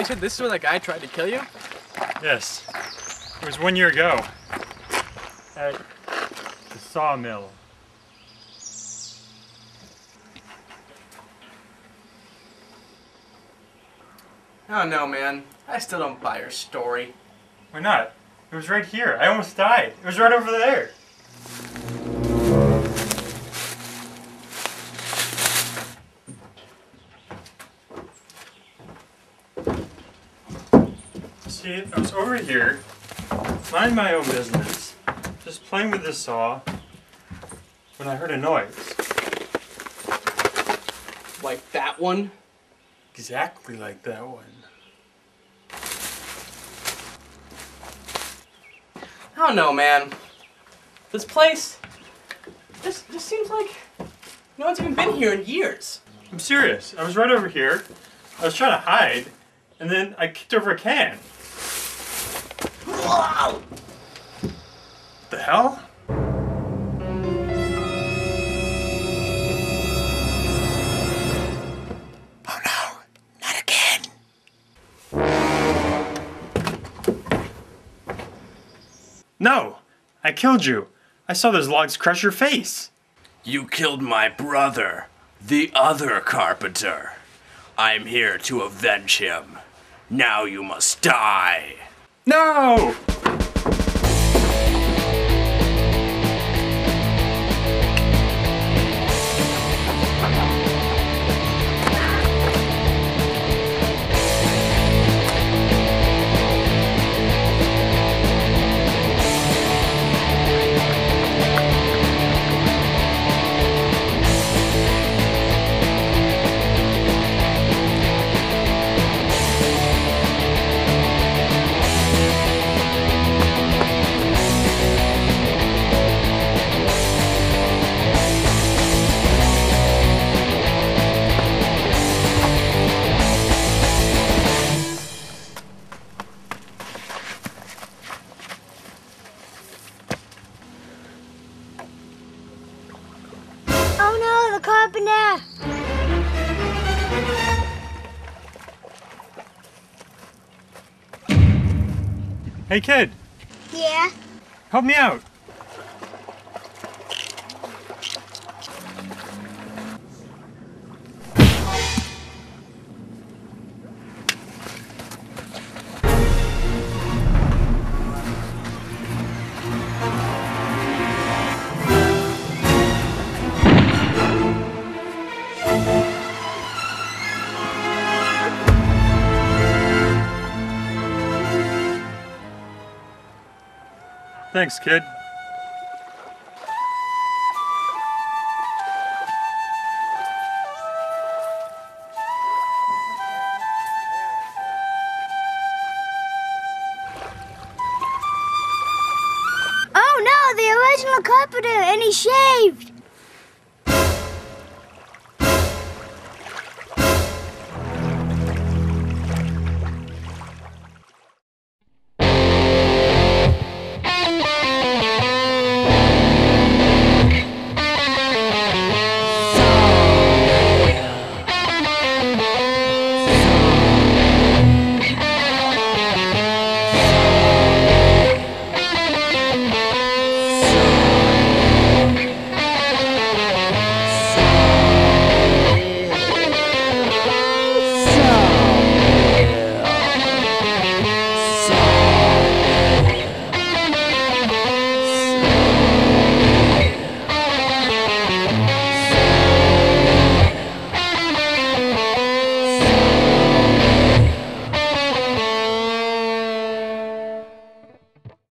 you said this is where that guy tried to kill you? Yes. It was 1 year ago. At the sawmill. I don't know, man. I still don't buy your story. Why not? It was right here. I almost died. It was right over there. See, I was over here, minding my own business, just playing with this saw, when I heard a noise. Like that one? Exactly like that one. I don't know, man. This place just seems like no one's even been here in years. I'm serious. I was right over here. I was trying to hide, and then I kicked over a can. Wow. What the hell? Oh no, not again. No! I killed you. I saw those logs crush your face. You killed my brother, the other carpenter. I'm here to avenge him. Now you must die. No! Oh no, the carpenter! Hey kid, Yeah? help me out. Thanks, kid. Oh no, the original carpenter, and he shaved!